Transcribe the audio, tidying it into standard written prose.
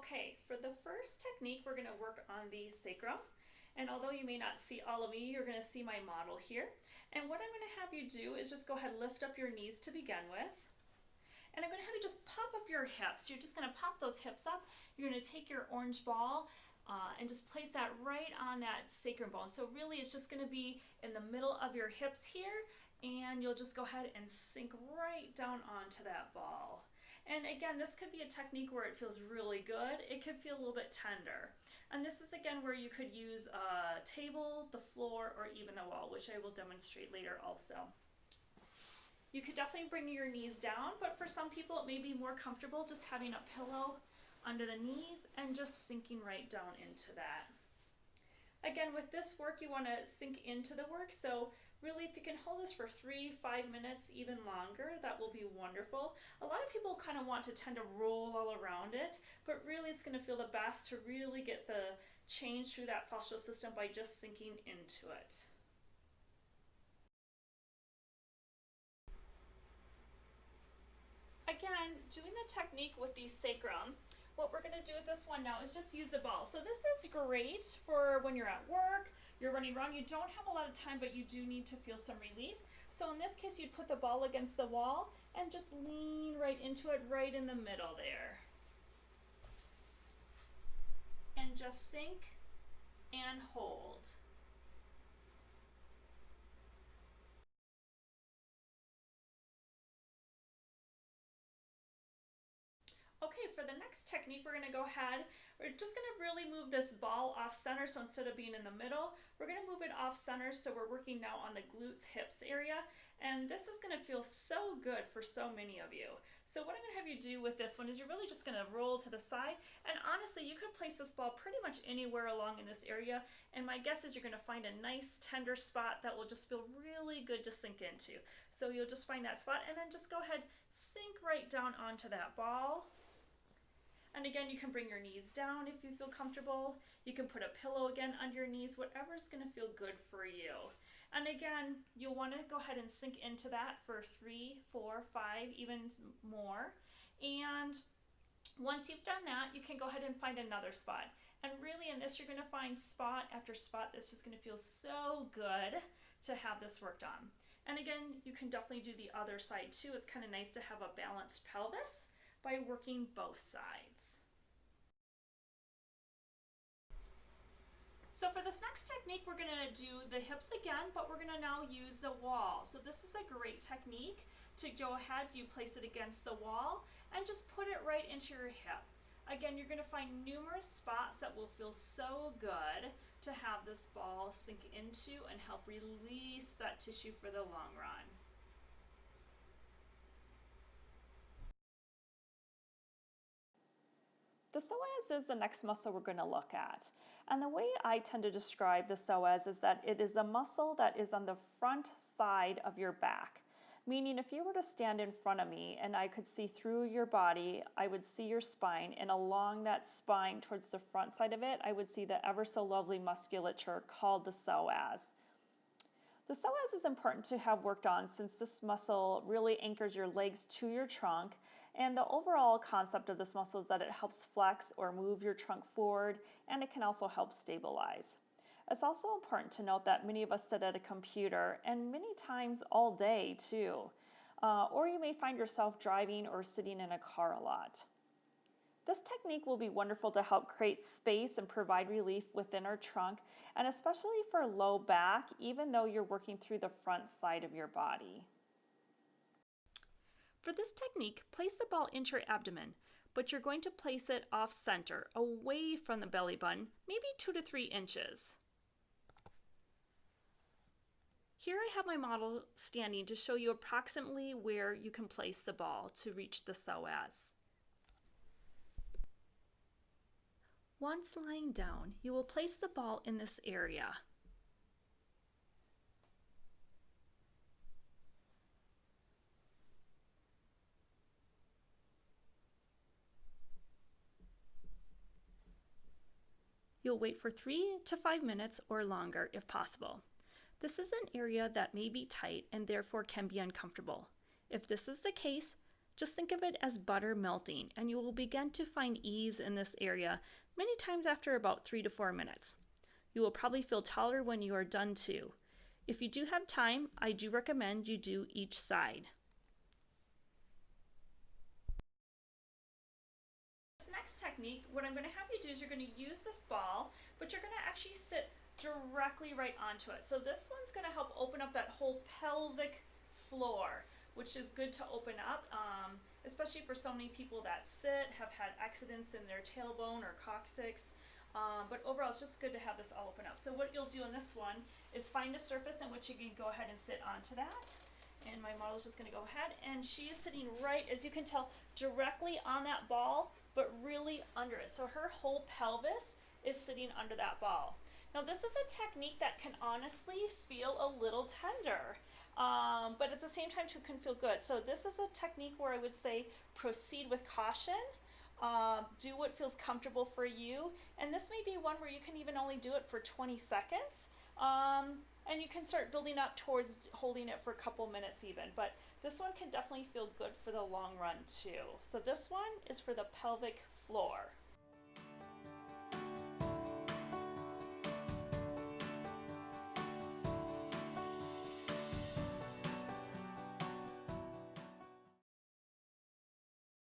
Okay, for the first technique, we're going to work on the sacrum. And although you may not see all of me, you're going to see my model here. And what I'm going to have you do is just go ahead and lift up your knees to begin with. And I'm going to have you just pop up your hips. You're just going to pop those hips up. You're going to take your orange ball and just place that right on that sacrum bone. So really it's just going to be in the middle of your hips here, and you'll just go ahead and sink right down onto that ball. And again, this could be a technique where it feels really good. It could feel a little bit tender. And this is again where you could use a table, the floor, or even the wall, which I will demonstrate later also. You could definitely bring your knees down, but for some people it may be more comfortable just having a pillow under the knees and just sinking right down into that. Again, with this work, you want to sink into the work. So really, if you can hold this for 3-5 minutes, even longer, that will be wonderful. A lot of people kind of want to tend to roll all around it, but really it's going to feel the best to really get the change through that fascial system by just sinking into it. Again, doing the technique with the sacrum, what we're going to do with this one now is just use a ball. So this is great for when you're at work, you're running around, you don't have a lot of time, but you do need to feel some relief. So in this case, you'd put the ball against the wall and just lean right into it, right in the middle there. And just sink and hold. Okay, for the next technique, we're going to go ahead. We're just going to really move this ball off center. So instead of being in the middle, we're going to move it off center. So we're working now on the glutes, hips area. And this is going to feel so good for so many of you. So what I'm going to have you do with this one is you're really just going to roll to the side. And honestly, you could place this ball pretty much anywhere along in this area. And my guess is you're going to find a nice tender spot that will just feel really good to sink into. So you'll just find that spot and then just go ahead, sink right down onto that ball. And again, you can bring your knees down if you feel comfortable. You can put a pillow again under your knees, whatever's going to feel good for you. And again, you'll want to go ahead and sink into that for 3, 4, 5, even more. And once you've done that, you can go ahead and find another spot. And really in this, you're going to find spot after spot that's just going to feel so good to have this worked on. And again, you can definitely do the other side too. It's kind of nice to have a balanced pelvis by working both sides. So for this next technique, we're going to do the hips again, but we're going to now use the wall. So this is a great technique to go ahead, you place it against the wall and just put it right into your hip. Again, you're going to find numerous spots that will feel so good to have this ball sink into and help release that tissue for the long run. The psoas is the next muscle we're going to look at. And the way I tend to describe the psoas is that it is a muscle that is on the front side of your back. Meaning if you were to stand in front of me and I could see through your body, I would see your spine, and along that spine towards the front side of it, I would see the ever so lovely musculature called the psoas. The psoas is important to have worked on since this muscle really anchors your legs to your trunk, and the overall concept of this muscle is that it helps flex or move your trunk forward, and it can also help stabilize. It's also important to note that many of us sit at a computer, and many times all day too, or you may find yourself driving or sitting in a car a lot. This technique will be wonderful to help create space and provide relief within our trunk, and especially for low back, even though you're working through the front side of your body. For this technique, place the ball into your abdomen, but you're going to place it off center, away from the belly button, maybe 2 to 3 inches. Here I have my model standing to show you approximately where you can place the ball to reach the psoas. Once lying down, you will place the ball in this area. You'll wait for 3 to 5 minutes or longer if possible. This is an area that may be tight and therefore can be uncomfortable. If this is the case, Just think of it as butter melting, and you will begin to find ease in this area many times after about 3 to 4 minutes. You will probably feel taller when you are done too. If you do have time, I do recommend you do each side. This next technique, what I'm going to have you do is you're going to use this ball, but you're going to actually sit directly right onto it. So this one's going to help open up that whole pelvic floor, which is good to open up, especially for so many people that sit, have had accidents in their tailbone or coccyx. But overall, it's just good to have this all open up. So what you'll do in this one is find a surface in which you can go ahead and sit onto that. And my model is just going to go ahead, and she is sitting right, as you can tell, directly on that ball, but really under it. So her whole pelvis is sitting under that ball. Now this is a technique that can honestly feel a little tender, but at the same time it can feel good. So this is a technique where I would say proceed with caution. Do what feels comfortable for you, and this may be one where you can even only do it for 20 seconds. And you can start building up towards holding it for a couple minutes even, but this one can definitely feel good for the long run too. So this one is for the pelvic floor.